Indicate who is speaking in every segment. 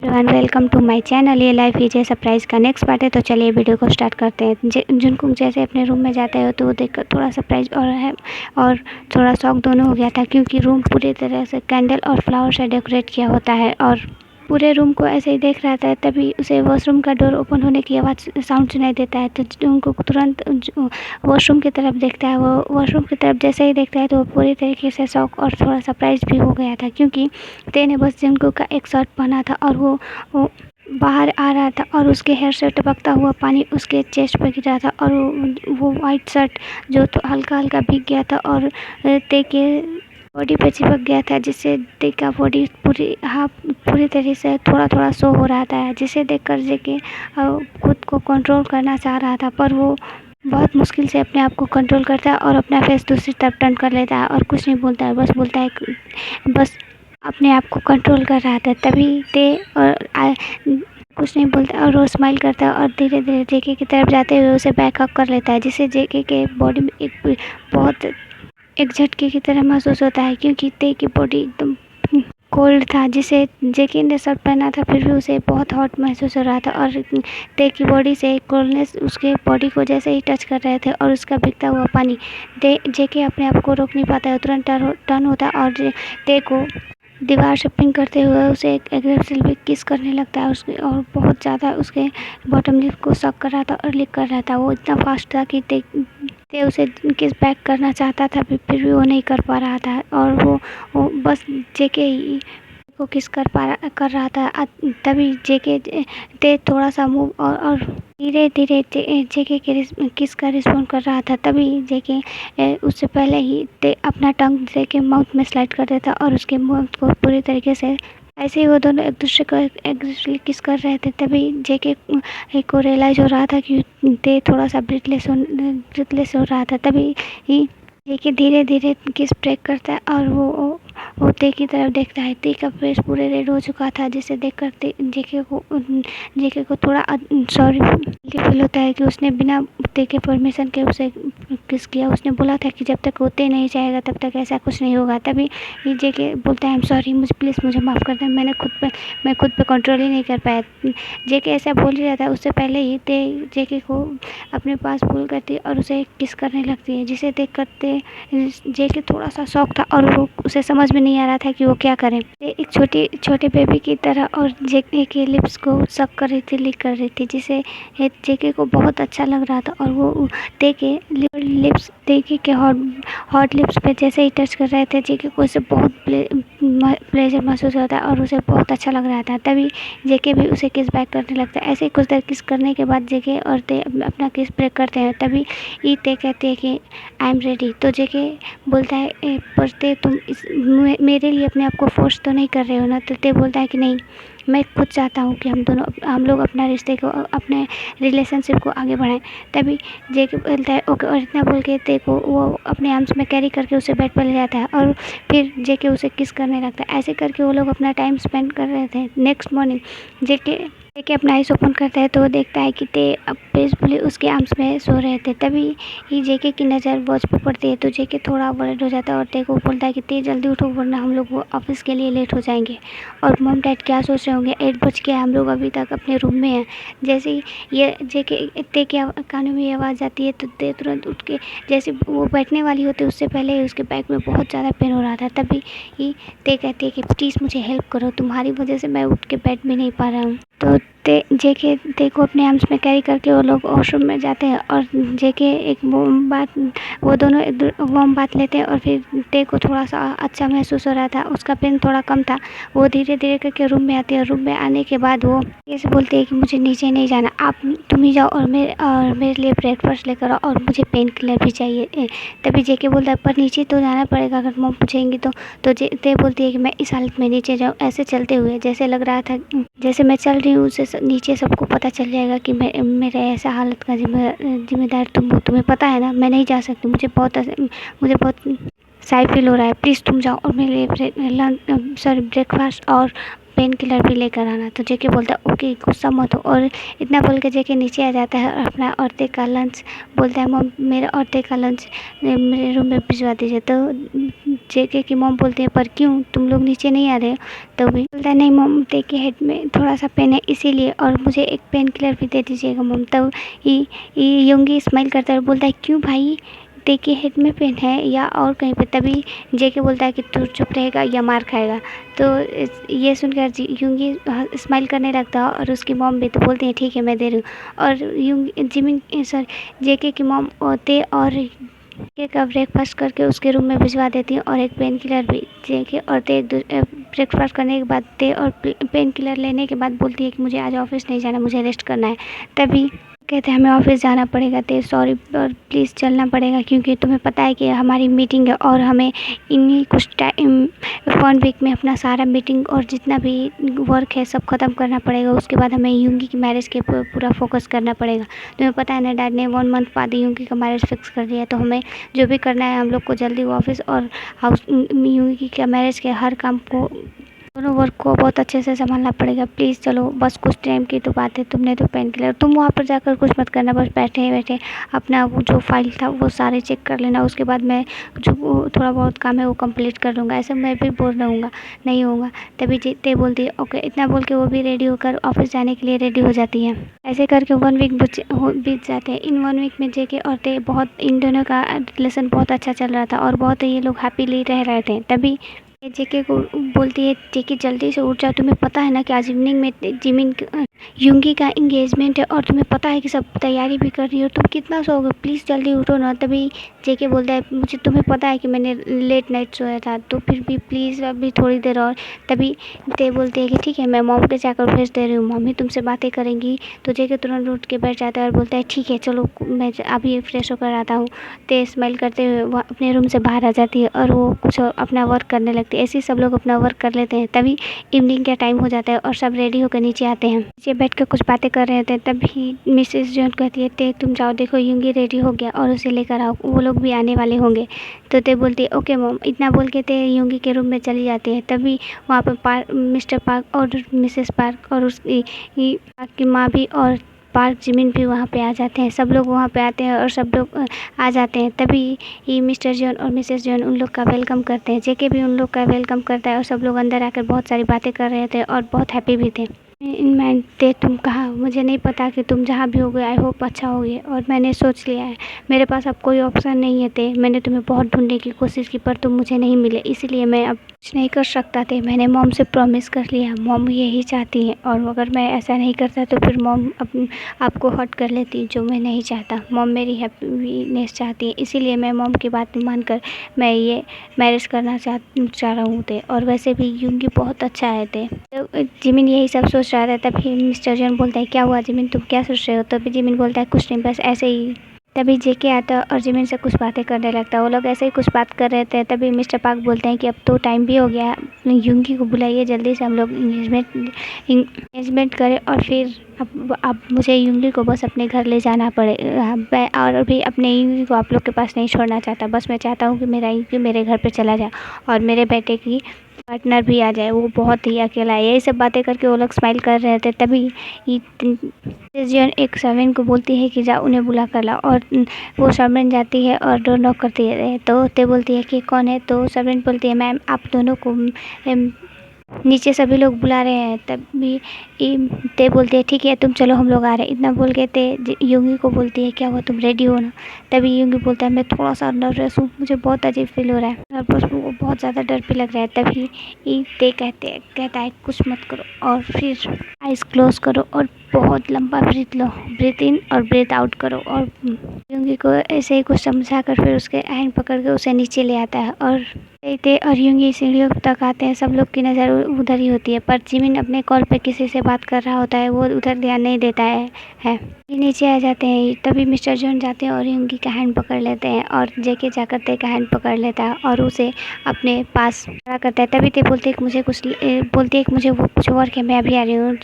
Speaker 1: Everyone welcome to my channel. ये life Vijay surprise का next part है। तो चलिए वीडियो को स्टार्ट करते हैं। जिनको जैसे अपने रूम में जाते हो तो वो देखकर थोड़ा सरप्राइज और थोड़ा शॉक दोनों हो गया था, क्योंकि रूम पूरी तरह से कैंडल और फ्लावर से डेकोरेट किया होता है और पूरे रूम को ऐसे ही देख रहा था। तभी उसे वॉशरूम का डोर ओपन होने की आवाज़ साउंड सुनाई देता है, तो उनको तुरंत वॉशरूम की तरफ देखता है। वो वॉशरूम की तरफ जैसे ही देखता है तो वो पूरी तरीके से शॉक और थोड़ा सरप्राइज भी हो गया था, क्योंकि ते ने बस जिनको का एक शर्ट पहना था और वो बाहर आ रहा था और उसके हेयर से टपकता हुआ पानी उसके चेस्ट पर गिरा था और वो वाइट शर्ट जो तो हल्का हल्का भीग गया था और ते के बॉडी पे चिपक गया था, जिससे ते का बॉडी पूरी तरह से थोड़ा थोड़ा शो हो रहा था, जिसे देखकर जेके खुद को कंट्रोल करना चाह रहा था, पर वो बहुत मुश्किल से अपने आप को कंट्रोल करता है और अपना फेस दूसरी तरफ टर्न कर लेता है और कुछ नहीं बोलता है। बस बोलता है बस अपने आप को कंट्रोल कर रहा था। तभी ते कुछ नहीं बोलता और वो स्माइल करता है और धीरे धीरे जेके की तरफ जाते हुए उसे बैकअप कर लेता है, जिससे जेके के बॉडी में बहुत एक झटके की तरह महसूस होता है, क्योंकि ते की बॉडी एकदम कोल्ड था। जिसे जेके ने शर्ट पहना था फिर भी उसे बहुत हॉट महसूस हो रहा था और ते की बॉडी से कोल्डनेस उसके बॉडी को जैसे ही टच कर रहे थे और उसका भीगता हुआ पानी जेके अपने आप को रोक नहीं पाता है, तुरंत टर्न होता है और ते को दीवार से पिंग करते हुए उसे एक एग्रेसिवली किस करने लगता है उसके, और बहुत ज़्यादा उसके बॉटम लिप को सक कर रहा था और लिक कर रहा था। वो इतना फास्ट था कि ते उसे किस बैक करना चाहता था, फिर भी वो नहीं कर पा रहा था और वो बस जेके ही को किस कर रहा था। तभी जेके ते थोड़ा सा मूव और धीरे धीरे जेके के किस का रिस्पॉन्ड कर रहा था। तभी जेके उससे पहले ही ते अपना टंग जेके माउथ में स्लाइड कर देता और उसके माउथ को पूरी तरीके से ऐसे ही वो दोनों एक दूसरे को एग्रेसिवली किस कर रहे थे। तभी जेके को रियलाइज़ हो रहा था कि ते थोड़ा सा ब्रीथलेस हो रहा था। तभी ही जेके धीरे धीरे किस ब्रेक करता है और वो ते की तरफ देखता है। ते का फेस पूरे रेड हो चुका था, जिसे देखकर जेके को थोड़ा सॉरी फील होता है कि उसने बिना ते के परमिशन के उसे किस किया। उसने बोला था कि जब तक वो ते नहीं चाहेगा तब तक ऐसा कुछ नहीं होगा। तभी जेके बोलता है, आई एम सॉरी, मुझे माफ़ कर दें, मैं खुद पे कंट्रोल ही नहीं कर पाया। जेके ऐसा बोल ही रहा था उससे पहले ही ते जेके को अपने पास पुल करती है और उसे किस करने लगती है, जिसे देख करते जेके थोड़ा सा शॉक था और वो उसे समझ में नहीं आ रहा था कि वो क्या करे। एक छोटे बेबी की तरह और जेके के लिप्स को सक कर रही थी, लिक कर रही थी, जिसे जेके को बहुत अच्छा लग रहा था और वो जेके के हॉट लिप्स पे जैसे ही टच कर रहे थे जेके को उसे बहुत प्लेजर महसूस होता है और उसे बहुत अच्छा लग रहा था। तभी जेके भी उसे किस बैक करने लगता है। ऐसे ही कुछ देर किस करने के बाद जेके और ते अपना किस ब्रेक करते हैं। तभी ते कहते हैं कि आई एम रेडी। तो जेके बोलता है, पर ते तुम मेरे लिए अपने आप को फोर्स तो नहीं कर रहे हो ना? तो ते बोलता है कि नहीं, मैं खुद चाहता हूँ कि हम लोग अपना रिश्ते को, अपने रिलेशनशिप को आगे बढ़ाएं। तभी जेके बोलता है ओके, और इतना बोल के ते को वो अपने आर्म्स में कैरी करके उसे बेड पर ले जाता है और फिर जेके उसे किस करने लगता है। ऐसे करके वो लोग अपना टाइम स्पेंड कर रहे थे। नेक्स्ट मॉर्निंग जेके अपना आइस ओपन करता है तो वो देखता है कि ते अब पीसफुली उसके आर्म्स में सो रहे थे। तभी ही जेके की नज़र वॉच पर पड़ती है तो जेके थोड़ा वर्रिड हो जाता है और ते को बोलता है कि ते जल्दी उठो वरना हम लोग वो ऑफिस के लिए लेट हो जाएंगे और मॉम डैड क्या सोच रहे होंगे, 8 बज के हम लोग अभी तक अपने रूम में हैं। जैसे ही ये जेके ते के कानों में आवाज़ आती है तो ते तुरंत उठ के जैसे वो बैठने वाली होती है उससे पहले ही उसके बैक में बहुत ज़्यादा पेन हो रहा था। तभी ही ते कहती है कि प्लीज़ मुझे हेल्प करो, तुम्हारी वजह से मैं उठ के बैठ भी नहीं पा रहा हूँ। तो जेके ते को अपने आर्म्स में कैरी करके वो लोग वॉशरूम में जाते हैं और जेके एक वो दोनों वार्म बात लेते हैं और फिर ते को थोड़ा सा अच्छा महसूस हो रहा था, उसका पेन थोड़ा कम था। वो धीरे धीरे करके रूम में आती है और रूम में आने के बाद वो ऐसे बोलते हैं कि मुझे नीचे नहीं जाना, तुम ही जाओ और मेरे लिए ब्रेकफास्ट लेकर आओ और मुझे पेन किलर भी चाहिए। तभी जेके बोलता है पर नीचे तो जाना पड़ेगा, अगर मॉम पूछेंगी तो ते बोलती है कि मैं इस हालत में नीचे जाऊँ। ऐसे चलते हुए जैसे लग रहा था जैसे मैं चल रही हूँ उससे नीचे सबको पता चल जाएगा कि मेरे ऐसा हालत का जिम्मेदार तुम हो, तुम्हें पता है ना मैं नहीं जा सकती, मुझे बहुत शाई फील हो रहा है, प्लीज़ तुम जाओ और मेरे लिए ब्रेकफास्ट और पेन किलर भी लेकर आना। तो जेके बोलता है ओके गुस्सा मत हो, और इतना बोल के जेके नीचे आ जाता है और अपना औरतें का लंच बोलता है मॉम मेरा औरतें का लंच मेरे रूम में भिजवा दीजिए। तो जेके की मॉम बोलती है पर क्यों, तुम लोग नीचे नहीं आ रहे हो? तो भी बोलता है नहीं मॉम जेके हेड में थोड़ा सा पेन है इसीलिए, और मुझे एक पेन किलर भी दे दीजिएगा मॉम। तब योंगी स्माइल करता है और बोलता है क्यों भाई, जेके हेड में पेन है या और कहीं पे? तभी जेके बोलता है कि तू चुप रहेगा या मार खाएगा। तो ये सुनकर योंगी स्माइल करने लगता है और उसकी मॉम भी तो बोलती है ठीक है मैं दे रही हूँ। और योंगी जिमिन सॉरी जेके की मॉम होते और जेके का ब्रेकफास्ट करके उसके रूम में भिजवा देती हैं और एक पेन किलर भी। जेके और ते ब्रेकफास्ट करने के बाद ते और पेन किलर लेने के बाद बोलती है कि मुझे आज ऑफिस नहीं जाना, मुझे रेस्ट करना है। तभी कहते हैं हमें ऑफिस जाना पड़ेगा ते सॉरी और प्लीज़ चलना पड़ेगा क्योंकि तुम्हें पता है कि हमारी मीटिंग है और हमें इन्हीं कुछ टाइम 1 वीक में अपना सारा मीटिंग और जितना भी वर्क है सब ख़त्म करना पड़ेगा। उसके बाद हमें योंगी की मैरिज के पूरा फोकस करना पड़ेगा। तुम्हें पता है ना डैड ने 1 मंथ बाद योंगी का मैरिज फिक्स कर दिया है, तो हमें जो भी करना है हम लोग को जल्दी ऑफिस और हाउस योंगी का मैरिज के हर काम को दोनों वर्क को बहुत अच्छे से संभालना पड़ेगा। प्लीज़ चलो बस कुछ टाइम की तो बात है, तुमने तो पेन किलर तुम वहाँ पर जाकर कुछ मत करना, बस बैठे बैठे अपना वो जो फाइल था वो सारे चेक कर लेना। उसके बाद मैं जो थोड़ा बहुत काम है वो कंप्लीट कर लूँगा, ऐसे मैं भी बोर रहूँगा नहीं होऊंगा। तभी जीते बोलती है ओके। इतना बोल के वो भी रेडी होकर ऑफिस जाने के लिए रेडी हो जाती है। ऐसे करके 1 वीक बीत जाते हैं। इन 1 वीक में जेके और ते बहुत इन दोनों का रिलेशन बहुत अच्छा चल रहा था और बहुत ये लोग हैप्पीली रह रहे थे। तभी जेके को बोलती है जेके जल्दी से उठ जाओ, तुम्हें पता है ना कि आज इवनिंग में जिमिन योंगी का इंगेजमेंट है और तुम्हें पता है कि सब तैयारी भी कर रही हो, तुम कितना सोओगे, प्लीज़ जल्दी उठो ना। तभी जेके बोलता है मुझे तुम्हें पता है कि मैंने लेट नाइट सोया था, तो फिर भी प्लीज़ अभी थोड़ी देर और। तभी ते बोलते हैं कि ठीक है मैं मॉम के जाकर भेज दे रही हूँ, मम्मी तुमसे बातें करेंगी। तो जेके तुरंत उठ के बैठ जाता है और बोलता है ठीक है चलो मैं अभी फ्रेश होकर आता हूँ। ते स्माइल करते हुए वो अपने रूम से बाहर आ जाती है और वो कुछ अपना वर्क करने लगती है। ऐसे ही सब लोग अपना वर्क कर लेते हैं। तभी इवनिंग का टाइम हो जाता है और सब रेडी होकर नीचे आते हैं। नीचे बैठ कर कुछ बातें कर रहे थे तभी मिसेस जॉन कहती है ते तुम जाओ देखो योंगी रेडी हो गया और उसे लेकर आओ, वो लोग भी आने वाले होंगे। तो ते बोलती है ओके मॉम। इतना बोल के ते योंगी के रूम में चली जाती है। तभी वहाँ पर मिस्टर पार्क और मिसेस पार्क और उसकी पार्क की माँ भी और पार्क जिमिन भी वहाँ पे आ जाते हैं। सब लोग वहाँ पे आते हैं और सब लोग आ जाते हैं। तभी ही मिस्टर जॉन और मिसेस जॉन उन लोग का वेलकम करते हैं। जेके भी उन लोग का वेलकम करता है और सब लोग अंदर आकर बहुत सारी बातें कर रहे थे और बहुत हैप्पी भी थे। मैं ते तुम कहाँ, मुझे नहीं पता कि तुम जहाँ भी होगे आई होप अच्छा होगे, और मैंने सोच लिया है मेरे पास अब कोई ऑप्शन नहीं है। ते मैंने तुम्हें बहुत ढूंढने की कोशिश की पर तुम मुझे नहीं मिले, इसीलिए मैं अब कुछ नहीं कर सकता थे। मैंने मॉम से प्रॉमिस कर लिया, मॉम यही चाहती है और अगर मैं ऐसा नहीं करता तो फिर मॉम आपको हर्ट कर लेती, जो मैं नहीं चाहता। मॉम मेरी हैप्पीनेस चाहती है, इसीलिए मैं मॉम की बात मानकर मैं ये मैरिज करना चाह रहा हूँ। ते और वैसे भी योंगी बहुत अच्छा है। ते तो जिमिन यही सब सोच रहा था। तभी मिस्टर जॉन बोलता है क्या हुआ जिमिन, तुम क्या सोच रहे हो? तभी जिमिन बोलता है कुछ नहीं बस ऐसे ही। तभी जेके आता है और जिमिन से कुछ बातें करने लगता है। वो लोग ऐसे ही कुछ बात कर रहे थे। तभी मिस्टर पार्क बोलते हैं कि अब तो टाइम भी हो गया है, योंगी को बुलाइए जल्दी से, हम लोग इंगेजमेंट करें और फिर अब मुझे योंगी को बस अपने घर ले जाना पड़े और अभी अपने योंगी को आप लोग के पास नहीं छोड़ना चाहता। बस मैं चाहता हूँ कि मेरा योंगी मेरे घर पे चला जाए और मेरे बेटे की पार्टनर भी आ जाए, वो बहुत ही अकेला है। यही सब बातें करके वो लोग स्माइल कर रहे थे। तभी जियन एक सर्वेंट को बोलती है कि जा उन्हें बुला कर ला, और वो सर्वेंट जाती है और डोर नॉक करती है। तो ते बोलती है कि कौन है? तो सर्वेंट बोलती है मैम आप दोनों को नीचे सभी लोग बुला रहे हैं। तभी ते बोलती है ठीक है तुम चलो हम लोग आ रहे हैं। इतना बोल के ते योंगी को बोलती है क्या हुआ तुम रेडी हो ना? तभी योंगी बोलता है मैं थोड़ा सा नर्वस हूँ, मुझे बहुत अजीब फील हो रहा है और बस वो बहुत ज़्यादा डर भी लग रहा है। तभी ते कहता है कुछ मत करो और फिर आइज़ क्लोज करो और बहुत लंबा ब्रीथ लो, ब्रीथ इन और ब्रीथ आउट करो। और योंगी को ऐसे ही कुछ समझा कर फिर उसके हैंड पकड़ के उसे नीचे ले आता है और ते और योंगी सीढ़ियों तक आते हैं। सब लोग की नज़र उधर ही होती है पर जिमिन अपने कॉल पे किसी से बात कर रहा होता है, वो उधर ध्यान नहीं देता है। नीचे आ जाते हैं। तभी मिस्टर जॉन जाते हैं और योंगी का हैंड पकड़ लेते हैं और जेके जाकर ते का हैंड पकड़ लेता है और उसे अपने पास खड़ा करता है। तभी ते बोलते हैं कि मुझे वो कुछ वर्क है, मैं अभी आ रही हूँ।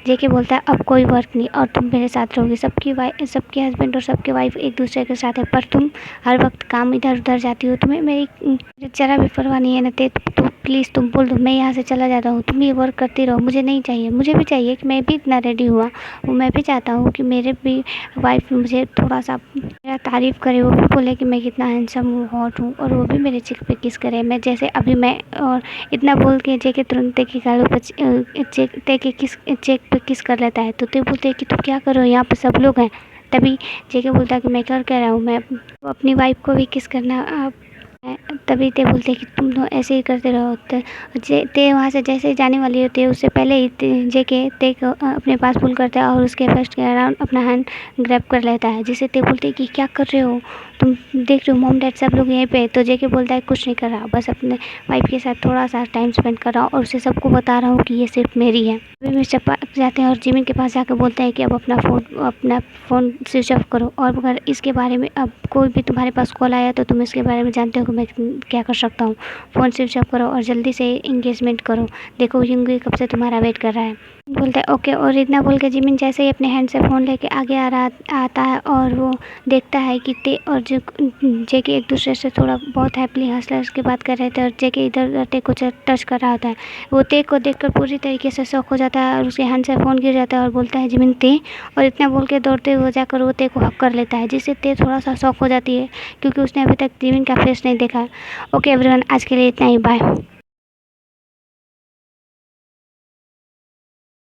Speaker 1: जेके बोलता है अब कोई वर्क नहीं और तुम मेरे साथ रहोगी। सबके हस्बैंड और सबके वाइफ एक दूसरे के साथ है पर तुम हर वक्त काम इधर उधर जाती हो, तुम्हें मेरी जरा भी भी परवाह नहीं है ना ते, तो प्लीज़ तुम बोल दो मैं यहाँ से चला जाता हूँ, तुम ये वर्क करती रहो, मुझे नहीं चाहिए। मुझे भी चाहिए कि मैं भी इतना रेडी हुआ, वो मैं भी चाहता हूँ कि मेरे भी वाइफ़ मुझे थोड़ा-सा मेरा तारीफ़ करे, वो भी बोले कि मैं कितना हैंडसम हूँ, हॉट हूँ, और वो भी मेरे चिक पे किस करे। मैं जैसे अभी मैं और इतना बोल के जेके तुरंत ते के गालों पे चेक पे किस कर लेता है, तो ते बोलते हैं कि तुम क्या कर रहे हो, यहाँ पे सब लोग हैं। तभी जेके बोलता है कि मैं कर क्या रहा हूँ, मैं अपनी वाइफ़ को भी किस करना तभी ते बोलते हैं कि तुम तो ऐसे ही करते रहो। ते वहाँ से जैसे ही जाने वाली होती है उससे पहले ही जेके ते को अपने पास पुल करता है और उसके फर्स्ट के अराउंड अपना हैंड ग्रैब कर लेता है, जिससे ते बोलते हैं कि क्या कर रहे हो, तुम देख रहे हो मॉम डैड सब लोग यहीं पे। तो जेके बोलता है कुछ नहीं कर रहा, बस अपने वाइफ के साथ थोड़ा सा टाइम स्पेंड कर रहा हूँ और उसे सबको बता रहा हूँ कि ये सिर्फ मेरी है। अभी मिस्टर पार्क जाते हैं और जिमिन के पास जाकर बोलते हैं कि अब अपना फ़ोन स्विच ऑफ करो, और अगर इसके बारे में अब कोई भी तुम्हारे पास कॉल आया तो तुम इसके बारे में जानते हो कि मैं क्या कर सकता हूँ। फ़ोन स्विच ऑफ करो और जल्दी से इंगेजमेंट करो, देखो युंगी कब से तुम्हारा वेट कर रहा है। बोलता है ओके, और इतना बोल के जिमिन जैसे ही अपने हैंड से फ़ोन लेके आगे आता है और वो देखता है कि ते और जेके एक दूसरे से थोड़ा बहुत हैप्पीली हंस के बात कर रहे थे, और जेके इधर ते को टच कर रहा होता है। वो ते को देखकर पूरी तरीके से शॉक हो जाता है और उसके हैंड से फ़ोन गिर जाता है और बोलता है जिमिन ते, और इतना बोल के दौड़ते हुए जाकर वो ते को हक कर लेता है, जिससे ते थोड़ा सा शॉक हो जाती है क्योंकि उसने अभी तक जिमिन का फेस नहीं देखा है। ओके एवरीवन, आज के लिए इतना ही, बाय।